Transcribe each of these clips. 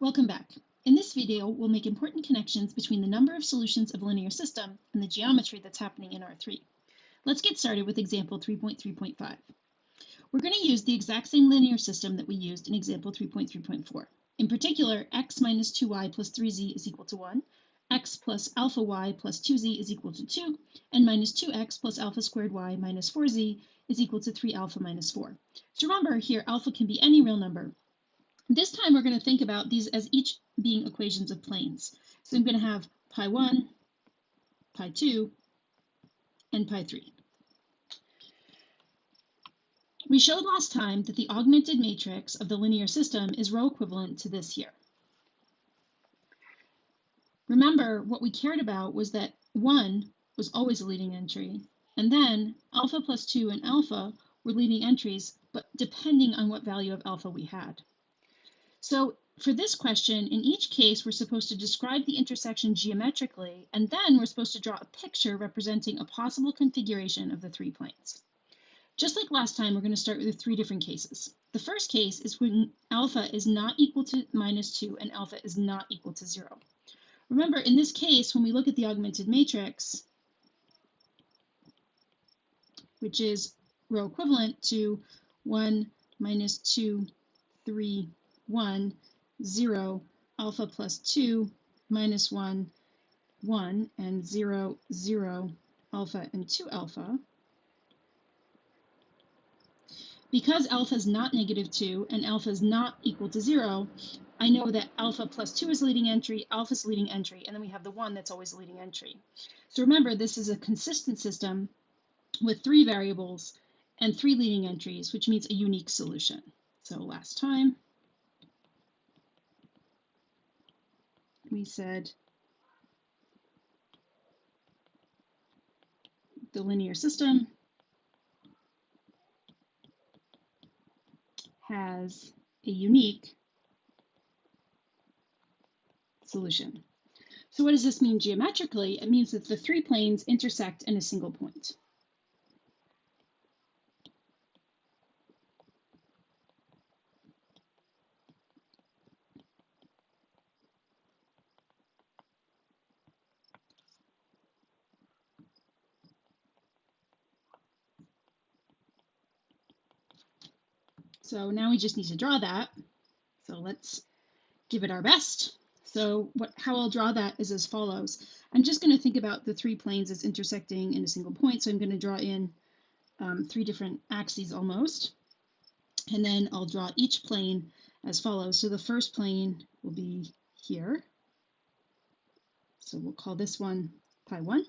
Welcome back. In this video, we'll make important connections between the number of solutions of a linear system and the geometry that's happening in R3. Let's get started with example 3.3.5. We're going to use the exact same linear system that we used in example 3.3.4. In particular, x minus 2y plus 3z is equal to 1, x plus alpha y plus 2z is equal to 2, and minus 2x plus alpha squared y minus 4z is equal to 3 alpha minus 4. So remember here, alpha can be any real number. This time we're going to think about these as each being equations of planes. So I'm going to have pi 1, pi 2, and pi 3. We showed last time that the augmented matrix of the linear system is row equivalent to this here. Remember, what we cared about was that 1 was always a leading entry, and then alpha plus 2 and alpha were leading entries, but depending on what value of alpha we had. So for this question, in each case, we're supposed to describe the intersection geometrically, and then we're supposed to draw a picture representing a possible configuration of the three planes. Just like last time, we're going to start with 3 different cases. The first case is when alpha is not equal to minus 2 and alpha is not equal to 0. Remember, in this case, when we look at the augmented matrix, which is row equivalent to 1, minus 2, 3, 1, 0, alpha plus 2, minus 1, 1, and 0, 0, alpha and 2 alpha. Because alpha is not negative 2 and alpha is not equal to 0, I know that alpha plus 2 is leading entry, alpha is leading entry, and then we have the 1 that's always leading entry. So remember, this is a consistent system with 3 variables and 3 leading entries, which means a unique solution. So last time, we said the linear system has a unique solution. So what does this mean geometrically? It means that the 3 planes intersect in a single point. So now we just need to draw that. So let's give it our best. So how I'll draw that is as follows. I'm just going to think about the 3 planes as intersecting in a single point. So I'm going to draw in 3 different axes almost. And then I'll draw each plane as follows. So the first plane will be here. So we'll call this one pi 1.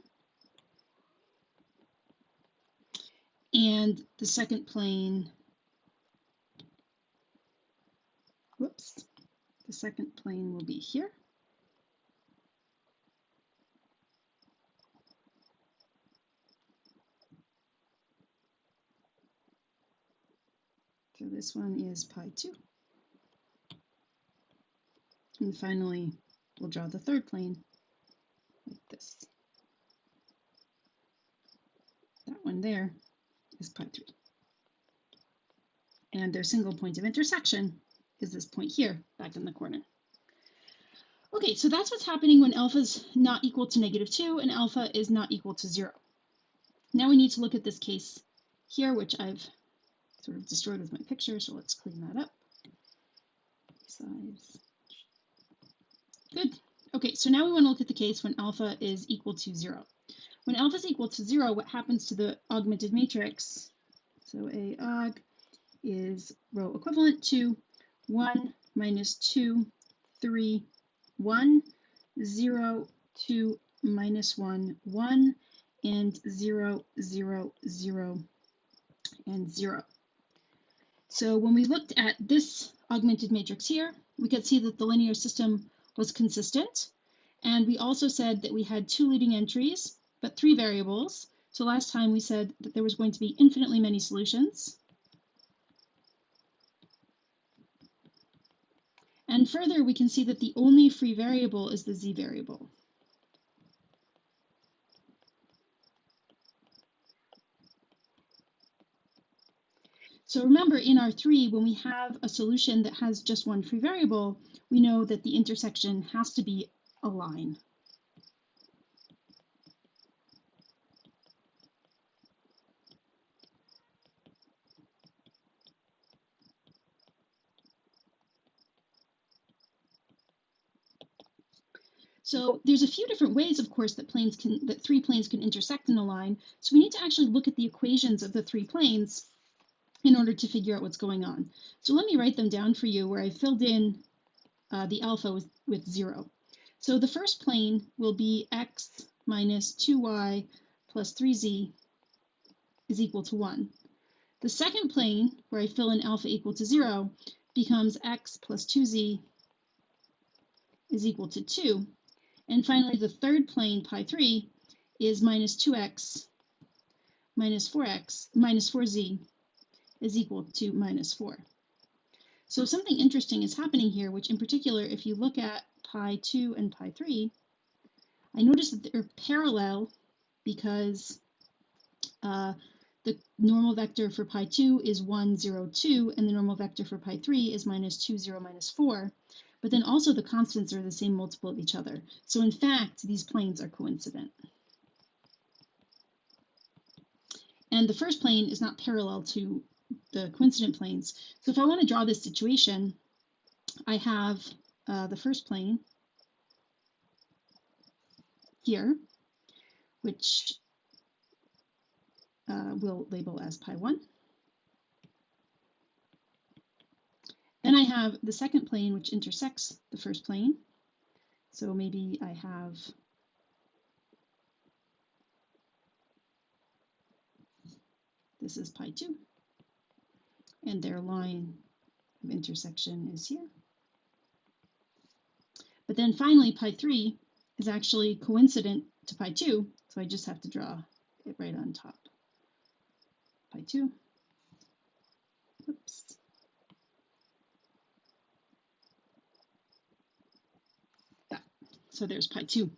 And the second plane, the second plane will be here. So this one is pi 2. And finally, we'll draw the third plane like this. That one there is pi 3. And their single point of intersection is this point here, back in the corner. Okay, so that's what's happening when alpha is not equal to negative 2 and alpha is not equal to 0. Now we need to look at this case here, which I've sort of destroyed with my picture, so let's clean that up. Size. Good. Okay, so now we want to look at the case when alpha is equal to 0. When alpha is equal to 0, what happens to the augmented matrix? So a aug is row equivalent to 1, minus 2, 3, 1, 0, 2, minus 1, 1, and 0, 0, 0, and 0. So when we looked at this augmented matrix here, we could see that the linear system was consistent. And we also said that we had 2 leading entries, but 3 variables. So last time we said that there was going to be infinitely many solutions. And further, we can see that the only free variable is the z variable. So remember, in R3, when we have a solution that has just one free variable, we know that the intersection has to be a line. So there's a few different ways, of course, that three planes can intersect in a line. So we need to actually look at the equations of the three planes in order to figure out what's going on. So let me write them down for you, where I filled in the alpha with 0. So the first plane will be x minus 2y plus 3z is equal to 1. The second plane, where I fill in alpha equal to 0, becomes x plus 2z is equal to 2. And finally, the third plane, pi 3, is minus 2x minus 4z is equal to minus 4. So something interesting is happening here, which in particular, if you look at pi 2 and pi 3, I notice that they're parallel because the normal vector for pi 2 is 1, 0, 2, and the normal vector for pi 3 is minus 2, 0, minus 4. But then also the constants are the same multiple of each other. So in fact, these planes are coincident. And the first plane is not parallel to the coincident planes. So if I want to draw this situation, I have the first plane here, which we'll label as pi 1. Then I have the second plane, which intersects the first plane. So maybe I have this is pi 2, and their line of intersection is here. But then finally, pi 3 is actually coincident to pi 2, so I just have to draw it right on top. Pi 2. Oops. So there's pi 2,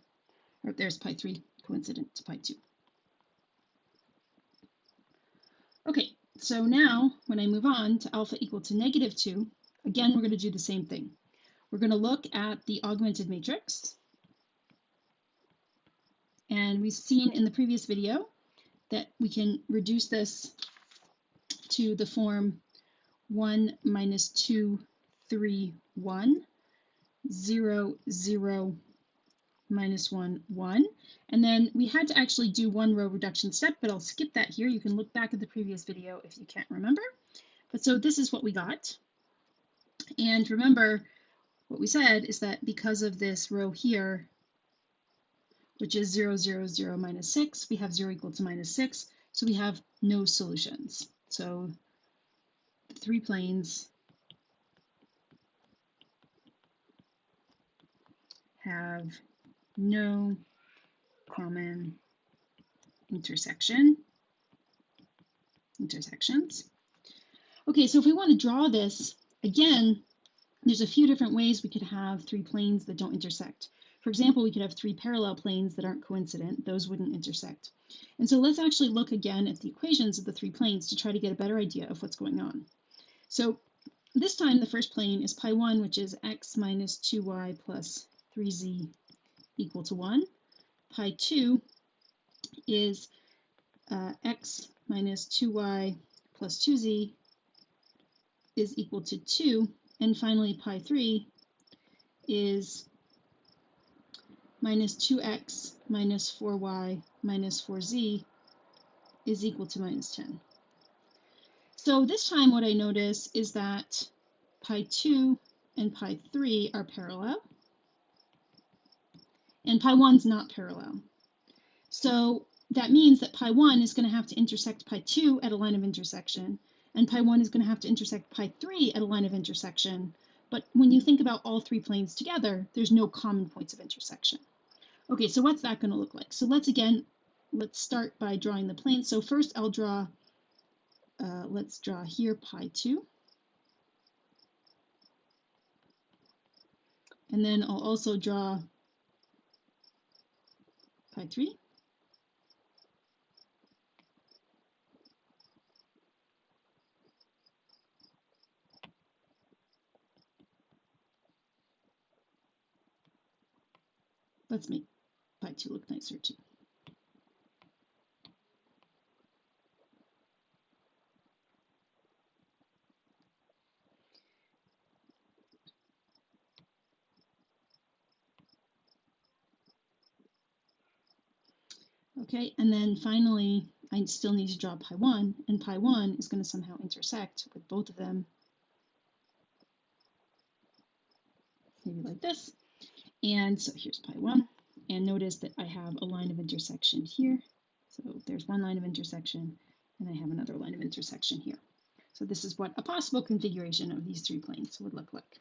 or there's pi 3, coincident to pi 2. Okay, so now when I move on to alpha equal to negative 2, again, we're going to do the same thing. We're going to look at the augmented matrix. And we've seen in the previous video that we can reduce this to the form 1 minus 2, 3, 1, 0, 0, minus 1, 1. And then we had to actually do one row reduction step, but I'll skip that here. You can look back at the previous video if you can't remember. But so this is what we got. And remember, what we said is that because of this row here, which is 0, 0, 0, minus 6, we have 0 equal to minus 6, so we have no solutions. So the three planes have no common intersections. Okay, so if we want to draw this, again, there's a few different ways we could have three planes that don't intersect. For example, we could have three parallel planes that aren't coincident. Those wouldn't intersect. And so let's actually look again at the equations of the three planes to try to get a better idea of what's going on. So this time the first plane is pi 1, which is x minus 2y plus 3z equal to 1. Pi 2 is x minus 2y plus 2z is equal to 2. And finally, pi 3 is minus 2x minus 4y minus 4z is equal to minus 10. So this time what I notice is that pi 2 and pi 3 are parallel, and pi 1 is not parallel. So that means that pi 1 is going to have to intersect pi 2 at a line of intersection, and pi 1 is going to have to intersect pi 3 at a line of intersection. But when you think about all three planes together, there's no common points of intersection. Okay, so what's that going to look like? So let's start by drawing the plane. So first I'll draw, let's draw here pi 2. And then I'll also draw pi 3. Let's make pi 2 look nicer too. Okay, and then finally, I still need to draw pi 1, and pi 1 is going to somehow intersect with both of them, maybe like this. And so here's pi 1, and notice that I have a line of intersection here. So there's one line of intersection, and I have another line of intersection here. So this is what a possible configuration of these three planes would look like.